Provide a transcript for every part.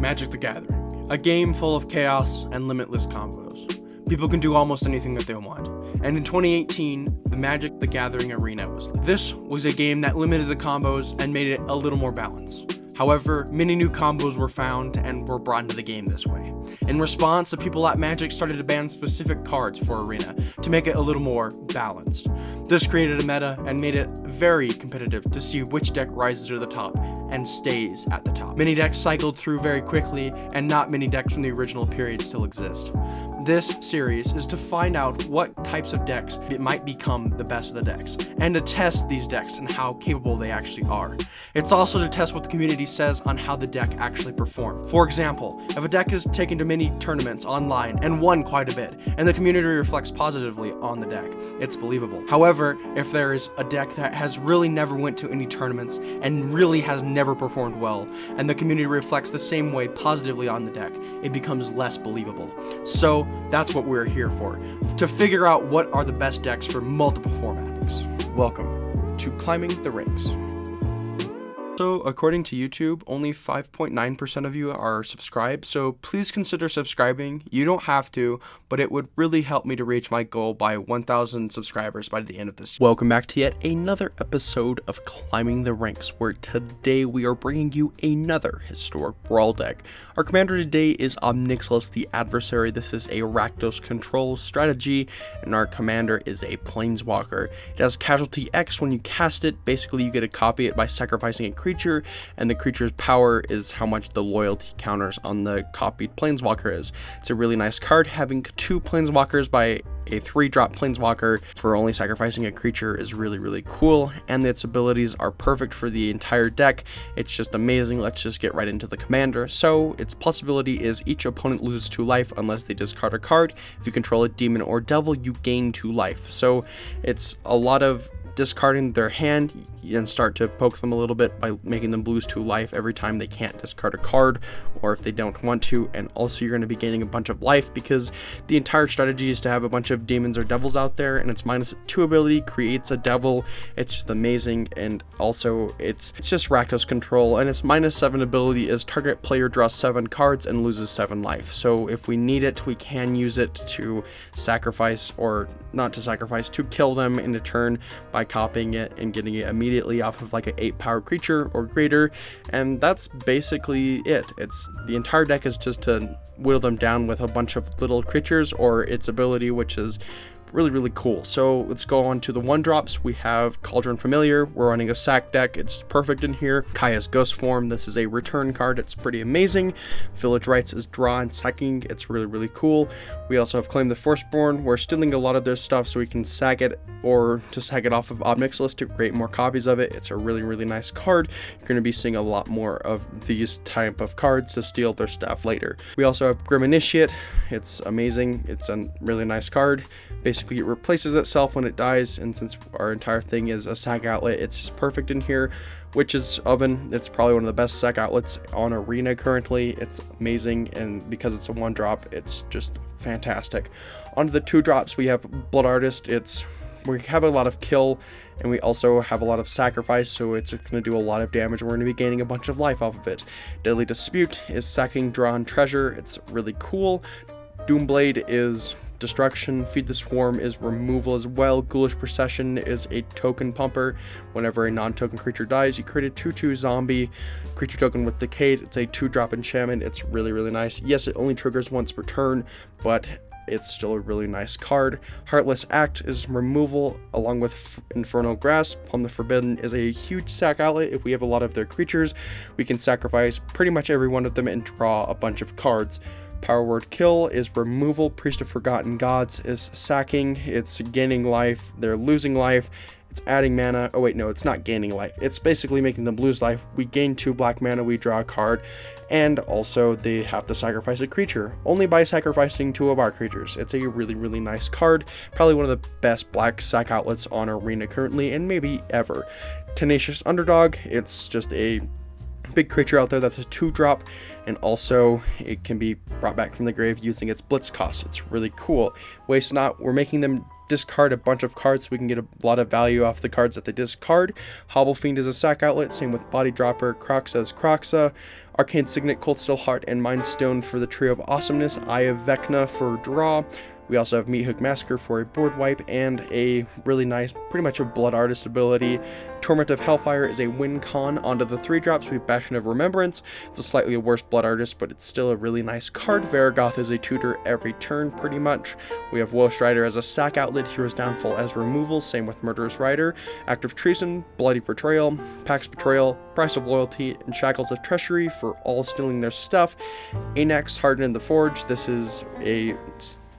Magic the Gathering, a game full of chaos and limitless combos. People can do almost anything that they want. And in 2018, the Magic the Gathering Arena was. This was a game that limited the combos and made it a little more balanced. However, many new combos were found and were brought into the game this way. In response, the people at Magic started to ban specific cards for Arena to make it a little more balanced. This created a meta and made it very competitive to see which deck rises to the top and stays at the top. Many decks cycled through very quickly, and not many decks from the original period still exist. This series is to find out what types of decks it might become the best of the decks, and to test these decks and how capable they actually are. It's also to test what the community says on how the deck actually performed. For example, if a deck is taken to many tournaments online and won quite a bit, and the community reflects positively on the deck, it's believable. However, if there is a deck that has really never went to any tournaments and really has never performed well, and the community reflects the same way positively on the deck, it becomes less believable. So that's what we're here for, to figure out what are the best decks for multiple formats. Welcome to Climbing the Ranks. So, according to YouTube, only 5.9% of you are subscribed, so please consider subscribing. You don't have to, but it would really help me to reach my goal by 1,000 subscribers by the end of this year. Welcome back to yet another episode of Climbing the Ranks, where today we are bringing you another historic Brawl deck. Our commander today is Nixilis, the Adversary. This is a Rakdos control strategy, and our commander is a Planeswalker. It has Casualty X. When you cast it, basically you get to copy it by sacrificing a creature, and the creature's power is how much the loyalty counters on the copied Planeswalker is. It's a really nice card. Having 2 Planeswalkers by a 3-drop Planeswalker for only sacrificing a creature is really cool, and its abilities are perfect for the entire deck. It's just amazing. Let's just get right into the commander. So its plus ability is each opponent loses 2 life unless they discard a card. If you control a demon or devil, you gain 2 life. So it's a lot of discarding their hand and start to poke them a little bit by making them lose 2 life every time they can't discard a card, or if they don't want to. And also you're going to be gaining a bunch of life because the entire strategy is to have a bunch of demons or devils out there, and its -2 ability creates a devil. It's just amazing. And also it's just Rakdos control, and its -7 ability is target player draws 7 cards and loses 7 life. So if we need it, we can use it to sacrifice, or not to sacrifice, to kill them in a turn by copying it and getting it immediately off of like an 8-power creature or greater. And that's basically it. It's the entire deck is just to whittle them down with a bunch of little creatures, or its ability, which is really cool. So let's go on to the 1-drops. We have Cauldron Familiar. We're running a sack deck. It's perfect in here. Kaya's Ghost Form. This is a return card. It's pretty amazing. Village Rites is draw and sacking. It's really cool. We also have Claim the Firstborn. We're stealing a lot of their stuff so we can sack it, or to sack it off of Nixilis to create more copies of it. It's a really nice card. You're going to be seeing a lot more of these type of cards to steal their stuff later. We also have Grim Initiate. It's amazing. It's a really nice card. Basically, it replaces itself when it dies, and since our entire thing is a sack outlet, it's just perfect in here. Witch's Oven, it's probably one of the best sack outlets on Arena currently. It's amazing, and because it's a 1-drop, it's just fantastic. On to the 2-drops, we have Blood Artist. We have a lot of kill, and we also have a lot of sacrifice, so it's going to do a lot of damage. We're going to be gaining a bunch of life off of it. Deadly Dispute is sacking drawn treasure. It's really cool. Doomblade is destruction. Feed the Swarm is removal as well. Ghoulish Procession is a token pumper. Whenever a non-token creature dies, you create a 2/2 zombie creature token with Decayed. It's a 2-drop enchantment. It's really nice. Yes, it only triggers once per turn, but it's still a really nice card. Heartless Act is removal along with Infernal Grasp. Plumb the Forbidden is a huge sack outlet. If we have a lot of their creatures, we can sacrifice pretty much every one of them and draw a bunch of cards. Power Word Kill is removal. Priest of Forgotten Gods is sacking. It's gaining life. They're losing life. It's adding mana. Oh wait, no, it's not gaining life. It's basically making them lose life. We gain 2 black mana, we draw a card, and also they have to sacrifice a creature, only by sacrificing 2 of our creatures. It's a really nice card. Probably one of the best black sack outlets on Arena currently, and maybe ever. Tenacious Underdog. It's just a big creature out there that's a 2-drop, and also it can be brought back from the grave using its blitz cost. It's really cool. Waste Not, we're making them discard a bunch of cards so we can get a lot of value off the cards that they discard. Hobble Fiend is a sack outlet, same with Body Dropper, Croxa's Croxa, Arcane Signet, Cold Steel Heart, and Mind Stone for the Trio of Awesomeness, Eye of Vecna for draw. We also have Meat Hook Massacre for a board wipe, and a really nice, pretty much a Blood Artist ability. Torment of Hellfire is a win con onto the 3-drops. We have Bastion of Remembrance. It's a slightly worse Blood Artist, but it's still a really nice card. Varagoth is a tutor every turn, pretty much. We have Welsh Rider as a sack outlet, Hero's Downfall as removal, same with Murderous Rider, Act of Treason, Bloody Betrayal, Pax Betrayal, Price of Loyalty, and Shackles of Treachery for all stealing their stuff. Anax, Hardened in the Forge. This is a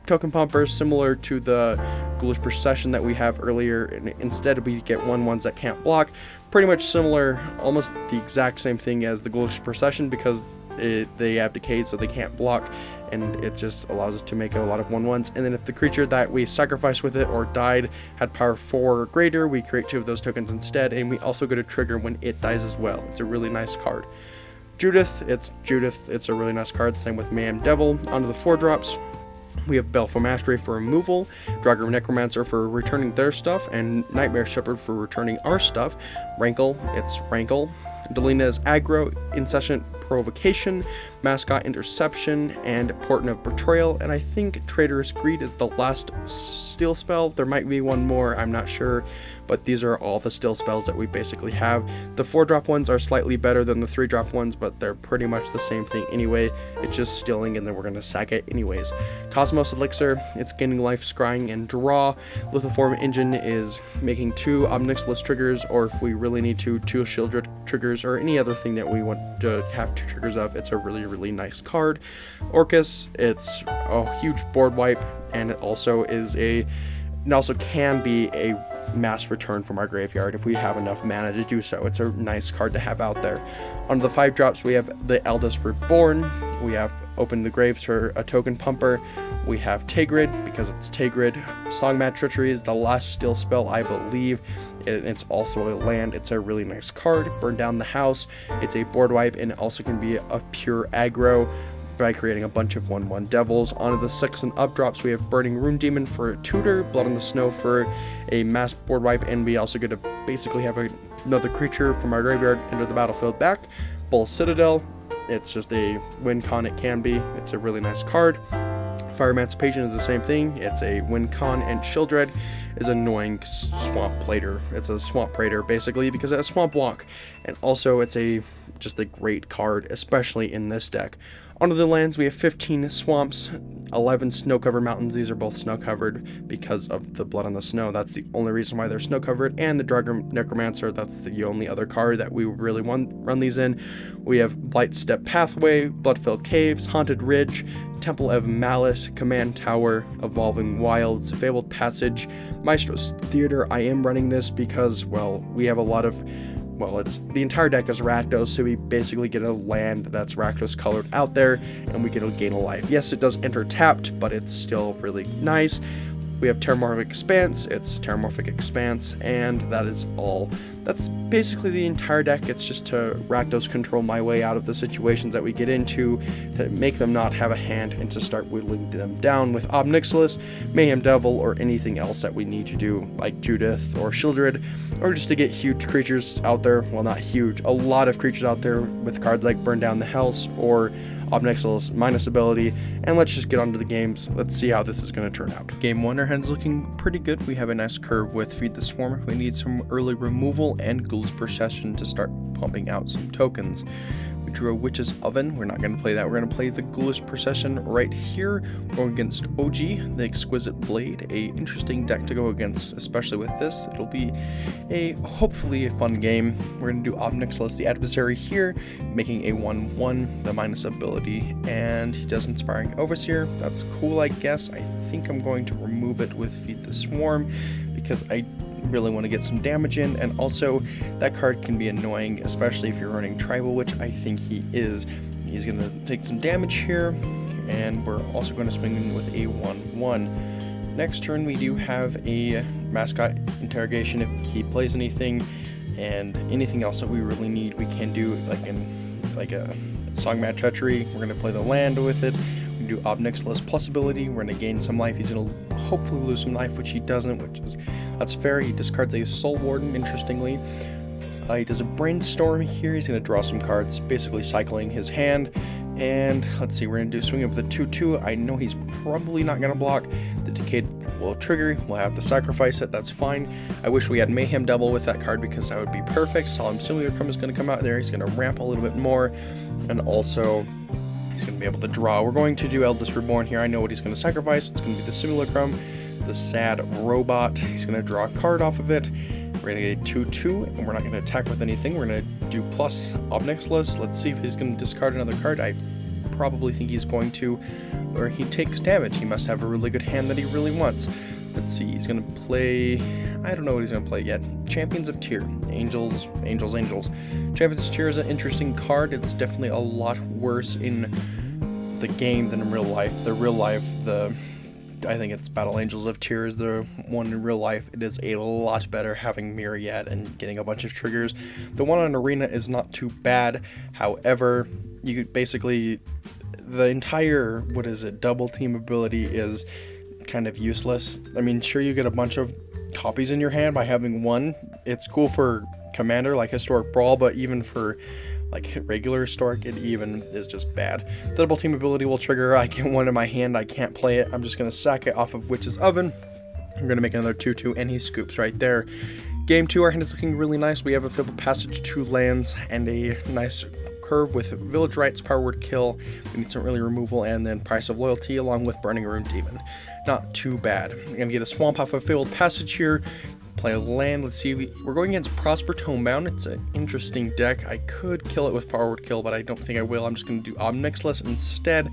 token pumper similar to the Ghoulish Procession that we have earlier, and instead we get 1/1s that can't block. Pretty much similar, almost the exact same thing as the Ghoulish Procession, because they have decayed so they can't block, and it just allows us to make a lot of 1/1s. And then if the creature that we sacrificed with it or died had power 4 or greater, we create 2 of those tokens instead, and we also get a trigger when it dies as well. It's a really nice card. Judith, it's a really nice card, same with Mayhem Devil. Onto the 4-drops. We have Baleful Mastery for removal, Draugr Necromancer for returning their stuff, and Nightmare Shepherd for returning our stuff. Rankle, it's Rankle. Delina is Aggro, Incessant Provocation, Mascot Interception, and Portent of Betrayal. And I think Traitorous Greed is the last steel spell. There might be one more, I'm not sure, but these are all the steel spells that we basically have. The 4-drop ones are slightly better than the 3-drop ones, but they're pretty much the same thing anyway. It's just stealing, and then we're going to sack it anyways. Cosmos Elixir, it's gaining life, scrying, and draw. Lithoform Engine is making 2 Nixilis triggers, or if we really need to, 2 Shieldred triggers, or any other thing that we want to have 2 triggers of. It's a really nice card. Orcus, it's a huge board wipe, and it also can be a mass return from our graveyard if we have enough mana to do so. It's a nice card to have out there. On the 5-drops, we have the Eldest Reborn. We have Open the Graves for a token pumper. We have Tigrid, because it's Tigrid. Songmat Treachery is the last steel spell, I believe. It's also a land. It's a really nice card. Burn Down the House. It's a board wipe, and it also can be a pure aggro by creating a bunch of 1/1 devils. Onto the 6 and up drops, we have Burning Rune Demon for a tutor, Blood on the Snow for a mass board wipe, and we also get to basically have another creature from our graveyard enter the battlefield back. Bull Citadel, it's just a win con, it can be. It's a really nice card. Fire Emancipation is the same thing. It's a win con, and Shieldred is annoying Swamp Praetor. It's a Swamp Praetor basically because it has Swamp Walk, and also it's just a great card, especially in this deck. Onto the lands, we have 15 swamps, 11 snow-covered mountains. These are both snow-covered because of the Blood on the Snow. That's the only reason why they're snow-covered. And the Draugr Necromancer, that's the only other card that we really want run these in. We have Blight Step Pathway, Blood-Filled Caves, Haunted Ridge, Temple of Malice, Command Tower, Evolving Wilds, Fabled Passage, Maestro's Theater. I am running this because, well, we have a lot of... it's the entire deck is Rakdos, so we basically get a land that's Rakdos colored out there, and we get to gain a life. Yes, it does enter tapped, but it's still really nice. We have Terramorphic Expanse, it's Terramorphic Expanse, and that is all. That's basically the entire deck. It's just to Rakdos control my way out of the situations that we get into, to make them not have a hand, and to start whittling them down with Nixilis, Mayhem Devil, or anything else that we need to do, like Judith or Shieldred, or just to get huge creatures out there. Well, not huge, a lot of creatures out there with cards like Burn Down the House or Nixilis minus ability. And let's just get on to the games. Let's see how this is going to turn out. Game 1, our hand's looking pretty good. We have a nice curve with Feed the Swarm if we need some early removal, and Ghoulish Procession to start pumping out some tokens. We drew a Witch's Oven. We're not going to play that. We're going to play the Ghoulish Procession right here. Going against OG, the Exquisite Blade. A interesting deck to go against, especially with this. It'll be hopefully a fun game. We're going to do Nixilis, the Adversary here, making a 1/1, the minus ability, and he does Inspiring Overseer. That's cool, I guess. I think I'm going to remove it with Feed the Swarm because I really want to get some damage in, and also that card can be annoying, especially if you're running Tribal, which I think he is. He's going to take some damage here, and we're also going to swing in with a 1/1. Next turn we do have a Mascot Interrogation if he plays anything, and anything else that we really need we can do, like a Songmat Treachery. We're going to play the land with it. We going to do Nixilis plus ability. We're going to gain some life. He's going to hopefully lose some life, which he doesn't, that's fair. He discards a Soul Warden, interestingly. He does a Brainstorm here. He's going to draw some cards, basically cycling his hand. And let's see, we're going to swing up with a 2-2. I know he's probably not going to block. The Decayed will trigger. We'll have to sacrifice it. That's fine. I wish we had Mayhem Double with that card because that would be perfect. Solemn Simulacrum is going to come out there. He's going to ramp a little bit more. And also, he's going to be able to draw. We're going to do Eldest Reborn here. I know what he's going to sacrifice. It's going to be the Simulacrum, the Sad Robot. He's going to draw a card off of it. We're going to get a 2-2, and we're not going to attack with anything. We're going to do plus Nixilis. Let's see if he's going to discard another card. I probably think he's going to, or he takes damage. He must have a really good hand that he really wants. Let's see, he's going to play, I don't know what he's going to play yet. Champions of Tyr. Angels. Champions of Tyr is an interesting card. It's definitely a lot worse in the game than in real life. I think it's Battle Angels of Tyr is the one in real life. It is a lot better having Myriad and getting a bunch of triggers. The one on Arena is not too bad. However, you could basically, the entire, double team ability is kind of useless. I mean, sure, you get a bunch of copies in your hand by having one. It's cool for Commander, like Historic Brawl, but even for like regular Historic, it even is just bad. The double team ability will trigger. I get one in my hand, I can't play it. I'm just going to sack it off of Witch's Oven. I'm going to make another 2-2, and he scoops right there. Game 2, our hand is looking really nice. We have a Fabled Passage, 2 lands, and a nice curve with Village Rites, Power Word Kill, we need some early removal, and then Price of Loyalty along with Burning Rune Demon. Not too bad. I'm going to get a Swamp off of Fabled Passage here. Play a land. Let's see. We're going against Prosper Tomebound. It's an interesting deck. I could kill it with Power Word Kill, but I don't think I will. I'm just going to do Nixilis instead,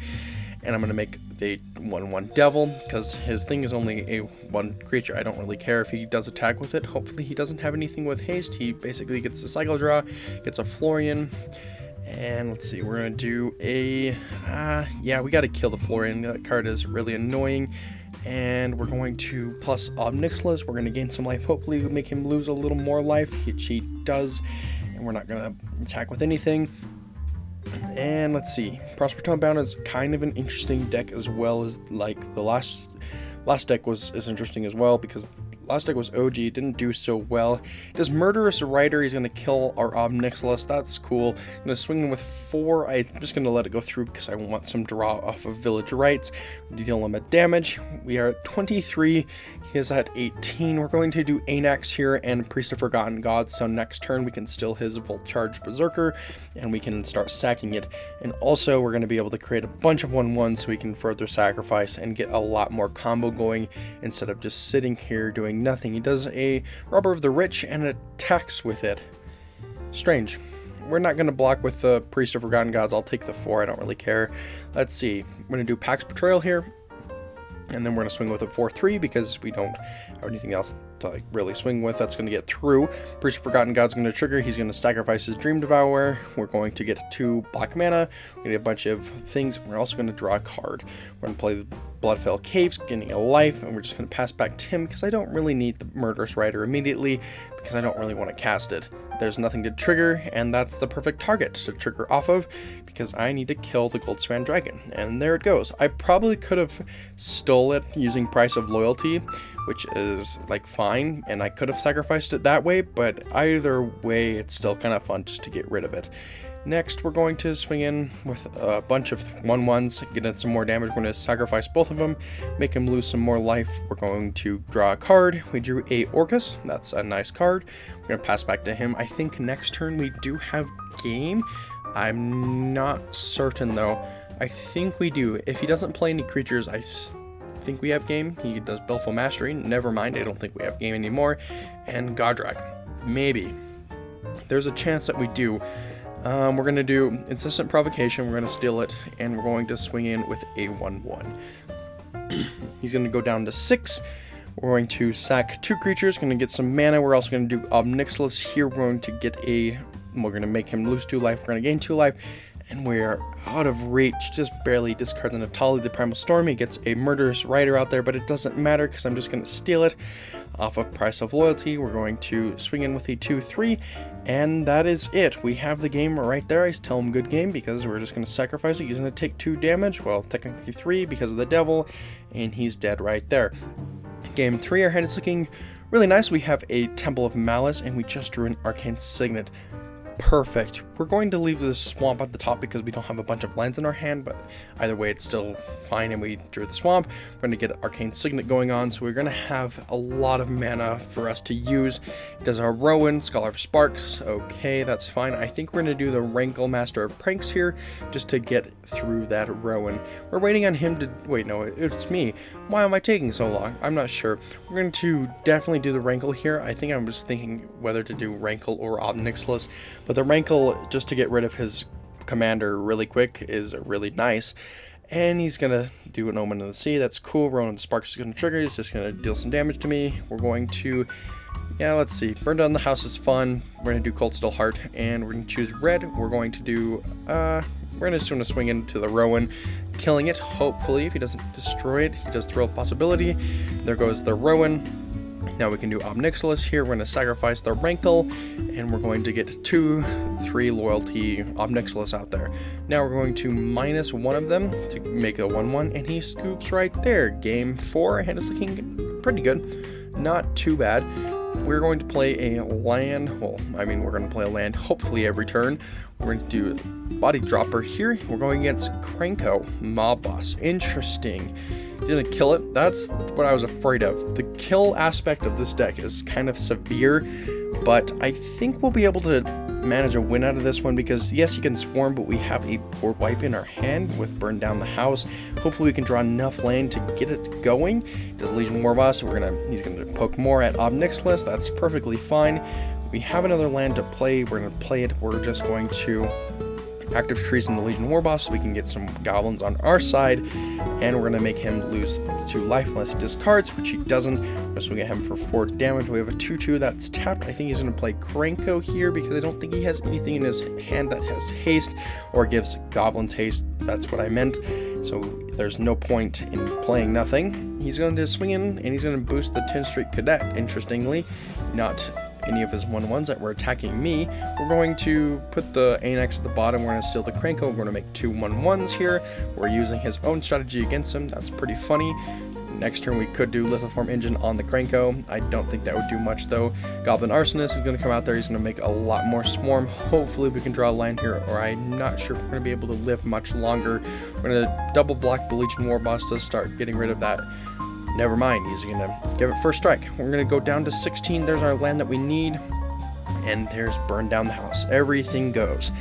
and I'm going to make the 1/1 Devil because his thing is only a 1 creature. I don't really care if he does attack with it. Hopefully he doesn't have anything with haste. He basically gets the Cycle Draw, gets a Florian, and let's see. We're going to do a yeah, we got to kill the Florian. That card is really annoying. And we're going to plus Nixilis. We're going to gain some life. Hopefully make him lose a little more life, which he does. And we're not going to attack with anything. And let's see. Prosper Tomebound is kind of an interesting deck as well as like the last deck is interesting as well because last deck was OG, it didn't do so well. It does Murderous Rider, he's going to kill our Nixilis, that's cool. I'm going to swing him with 4, I'm just going to let it go through because I want some draw off of Village Rites. Deal him a damage. We are at 23, he is at 18. We're going to do Anax here and Priest of Forgotten Gods, so next turn we can steal his Volt Charge Berserker and we can start sacking it. And also we're going to be able to create a bunch of 1/1s so we can further sacrifice and get a lot more combo going instead of just sitting here doing nothing. He does a Robber of the Rich and attacks with it. Strange. We're not going to block with the Priest of Forgotten Gods. I'll take the 4. I don't really care. Let's see. I'm going to do Pax Betrayal here. And then we're going to swing with a 4/3 because we don't have anything else to like really swing with. That's going to get through. Priest of Forgotten God's going to trigger. He's going to sacrifice his Dream Devourer. We're going to get 2 black mana. We're going to get a bunch of things. We're also going to draw a card. We're going to play the Bloodfell Caves, getting a life, and we're just going to pass back to him because I don't really need the Murderous Rider immediately because I don't really want to cast it. There's nothing to trigger, and that's the perfect target to trigger off of because I need to kill the Goldspan Dragon. And there it goes. I probably could have stole it using Price of Loyalty, which is like fine, and I could have sacrificed it that way, but either way, it's still kind of fun just to get rid of it. Next, we're going to swing in with a bunch of 1/1s, get in some more damage. We're going to sacrifice both of them, make him lose some more life. We're going to draw a card. We drew a Orcus. That's a nice card. We're going to pass back to him. I think next turn we do have game. I'm not certain, though. I think we do. If he doesn't play any creatures, I think we have game. He does Baleful Mastery. Never mind, I don't think we have game anymore. And Godrak. Maybe. There's a chance that we do. We're going to do Insistent Provocation, we're going to steal it, and we're going to swing in with a 1/1. He's going to go down to 6. We're going to sack 2 creatures, going to get some mana. We're also going to do Nixilis here. We're going to get we're going to make him lose 2 life. We're going to gain 2 life, and we're out of reach, just barely. Discard the Natali, the Primal Storm. He gets a Murderous Rider out there, but it doesn't matter because I'm just going to steal it. off of Price of Loyalty. We're going to swing in with a 2-3, and that is it. We have the game right there. I tell him good game because we're just going to sacrifice it. He's going to take 2 damage, well, technically 3 because of the devil, and he's dead right there. Game 3, our hand is looking really nice. We have a Temple of Malice, and we just drew an Arcane Signet. Perfect. We're going to leave this swamp at the top because we don't have a bunch of lands in our hand, but either way it's still fine, and we drew the swamp. We're going to get Arcane Signet going on, so we're going to have a lot of mana for us to use. He does our Rowan, Scholar of Sparks. Okay, that's fine. I think we're going to do the Rankle Master of Pranks here just to get through that Rowan. We're waiting on him to... Wait, no, it's me. Why am I taking so long? I'm not sure. We're going to definitely do the Rankle here. I think I was thinking whether to do Rankle or Nixilis, but the Rankle, just to get rid of his commander really quick, is really nice. And he's going to do an Omen of the Sea. That's cool. Ronan Sparks is going to trigger. He's just going to deal some damage to me. We're going to... Yeah, let's see. Burn Down the House is fun. We're going to do Cold Steel Heart, and we're going to choose red. We're going to do... we're just going to swing into the Rowan, killing it, hopefully. If he doesn't destroy it, he does throw a possibility. There goes the Rowan. Now we can do Nixilis here. We're going to sacrifice the Rankle, and we're going to get 2-3 loyalty Nixilis out there. Now we're going to minus one of them to make a 1-1, and he scoops right there. Game 4, hand is looking pretty good. Not too bad. We're going to play a land. Well, I mean, we're going to play a land hopefully every turn. We're going to do Body Dropper here. We're going against Kranko, Mob Boss. Interesting. He's going to kill it. That's what I was afraid of. The kill aspect of this deck is kind of severe, but I think we'll be able to manage a win out of this one because, yes, he can swarm, but we have a board wipe in our hand with Burn Down the House. Hopefully we can draw enough land to get it going. He does Legion War Boss, so he's going to poke more at Nixilis. That's perfectly fine. We have another land to play. We're going to play it. We're just going to active trees in the Legion War Boss so we can get some goblins on our side, and we're going to make him lose 2 life unless he discards, which he doesn't. We're swing at him for 4 damage. We have a 2-2 that's tapped. I think he's going to play Kranko here because I don't think he has anything in his hand that has haste or gives goblins haste. That's what I meant. So there's no point in playing nothing. He's going to swing in, and he's going to boost the 10th Street Cadet, interestingly. Not any of his 1-1s that were attacking me. We're going to put the Anax at the bottom. We're going to steal the Kranko. We're going to make 2 1-1s here. We're using his own strategy against him. That's pretty funny. Next turn we could do Lithoform Engine on the Kranko. I don't think that would do much though. Goblin Arsonist is going to come out there. He's going to make a lot more swarm. Hopefully we can draw a line here, or I'm not sure if we're going to be able to live much longer. We're going to double block the Legion War Boss to start getting rid of that. Never mind, he's going to give it first strike. We're going to go down to 16. There's our land that we need. And there's Burn Down the House. Everything goes.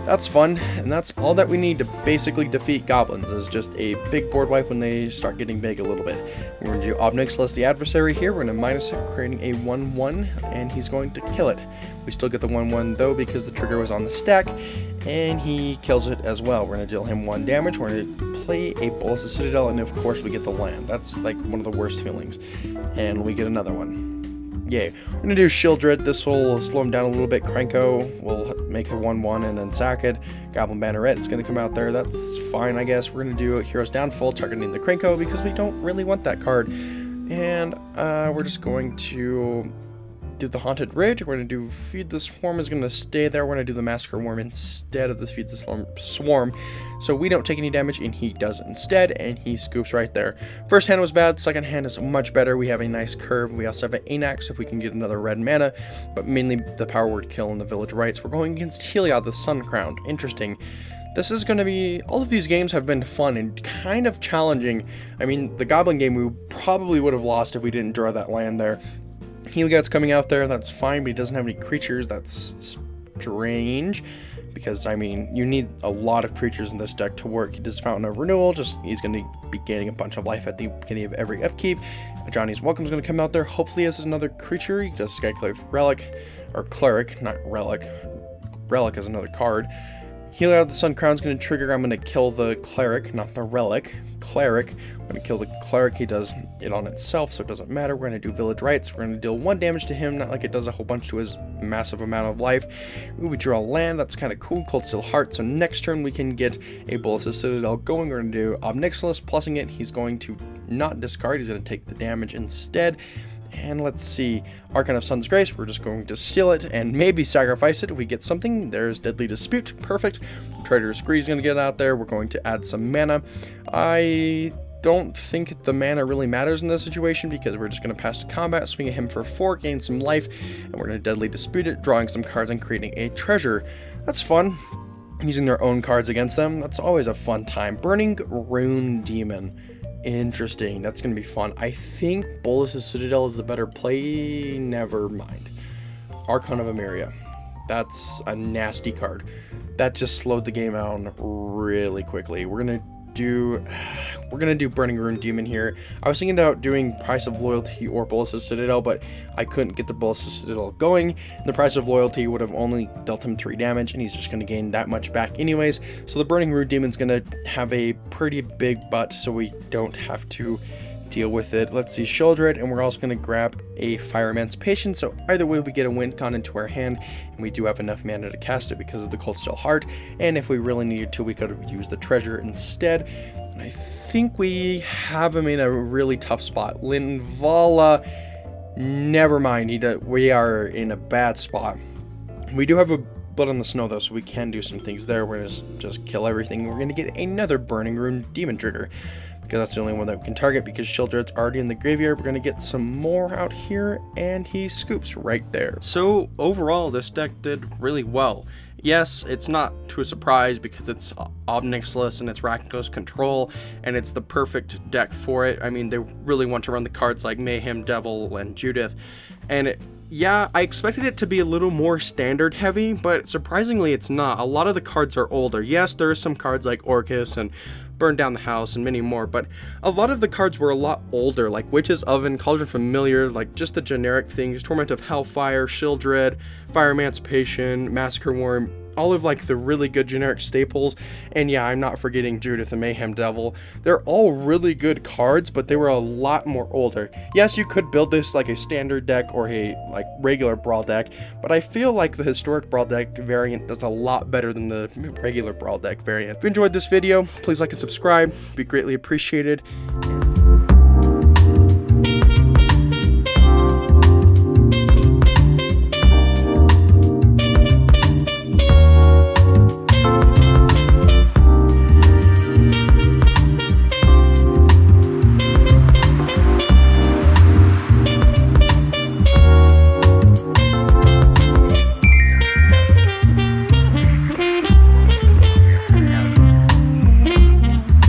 That's fun, and that's all that we need to basically defeat goblins, is just a big board wipe when they start getting big a little bit. We're going to do Nixilis, the adversary here. We're going to minus it, creating a 1-1, and he's going to kill it. We still get the 1-1 though because the trigger was on the stack, and he kills it as well. We're going to deal him 1 damage. We're going to play a Bolus of Citadel, and of course we get the land. That's like one of the worst feelings. And we get another one. Yay. We're going to do Shieldred. This will slow him down a little bit. Kranko will make a 1-1 and then sack it. Goblin Banneret is going to come out there. That's fine, I guess. We're going to do Hero's Downfall, targeting the Kranko because we don't really want that card. And we're just going to do the Haunted Ridge. We're going to do Feed the Swarm is going to stay there. We're going to do the Massacre Worm instead of the Feed the Swarm. So we don't take any damage, and he does instead, and he scoops right there. First hand was bad. Second hand is much better. We have a nice curve. We also have an Anax if we can get another red mana, but mainly the Power Word Kill and the Village Rites. We're going against Heliod, the Sun Crowned. Interesting. This is going to be... All of these games have been fun and kind of challenging. I mean, the Goblin game we probably would have lost if we didn't draw that land there. Heliod's coming out there, that's fine, but he doesn't have any creatures. That's strange, because, I mean, you need a lot of creatures in this deck to work. He does Fountain of Renewal, he's going to be gaining a bunch of life at the beginning of every upkeep. Johnny's Welcome's going to come out there. Hopefully he has another creature. He does Skyclave Relic, or Cleric, not Relic. Relic is another card. Heliod the Sun Crown's going to trigger. I'm going to kill the Cleric, not the Relic. Cleric. I'm going to kill the Cleric. He does it on itself, so it doesn't matter. We're going to do Village Rites. We're going to deal 1 damage to him, not like it does a whole bunch to his massive amount of life. We draw land. That's kind of cool. Cold Steel Heart. So next turn we can get a Bolus of Citadel going. We're going to do Nixilis, plussing it. He's going to not discard. He's going to take the damage instead. And let's see, Archon of Sun's Grace, we're just going to steal it and maybe sacrifice it if we get something. There's Deadly Dispute, perfect. Traitorous Screed is going to get out there. We're going to add some mana. I don't think the mana really matters in this situation because we're just going to pass to combat, swing at him for 4, gain some life, and we're going to Deadly Dispute it, drawing some cards and creating a treasure. That's fun. Using their own cards against them, that's always a fun time. Burning Rune Demon. Interesting, that's going to be fun. I think Bolas' Citadel is the better play. Never mind. Archon of Emeria. That's a nasty card. That just slowed the game down really quickly. We're gonna do Burning Rune Demon here. I was thinking about doing Price of Loyalty or Bolas' Citadel, but I couldn't get the Bolas' Citadel going. The Price of Loyalty would have only dealt him 3 damage, and he's just going to gain that much back anyways. So the Burning Rune Demon's going to have a pretty big butt, so we don't have to deal with it. Let's see, Sheoldred, and we're also going to grab a Fire Emancipation, so either way we get a win con into our hand, and we do have enough mana to cast it because of the Cold Steel Heart, and if we really needed to, we could have used the treasure instead. And I think we have him in a really tough spot. Linvala, never mind, we are in a bad spot. We do have a Blood on the Snow though, so we can do some things there. We're going to just kill everything. We're going to get another Burning Rune Demon trigger, because that's the only one that we can target, because Sheoldred's already in the graveyard. We're going to get some more out here, and he scoops right there. So overall, this deck did really well. Yes, it's not to a surprise because it's Nixilis and it's Rakdos Control, and it's the perfect deck for it. I mean, they really want to run the cards like Mayhem, Devil, and Judith, and yeah, I expected it to be a little more standard heavy, but surprisingly it's not. A lot of the cards are older. Yes, there are some cards like Orcus and Burn Down the House and many more, but a lot of the cards were a lot older, like Witch's Oven, Cauldron Familiar, like just the generic things, Torment of Hellfire, Sheoldred, Fire Emancipation, Massacre Worm, all of like the really good generic staples. And yeah, I'm not forgetting Judith and Mayhem Devil. They're all really good cards, but they were a lot more older. Yes, you could build this like a standard deck or a like regular Brawl deck, but I feel like the historic Brawl deck variant does a lot better than the regular Brawl deck variant. If you enjoyed this video, please like and subscribe, it'd be greatly appreciated.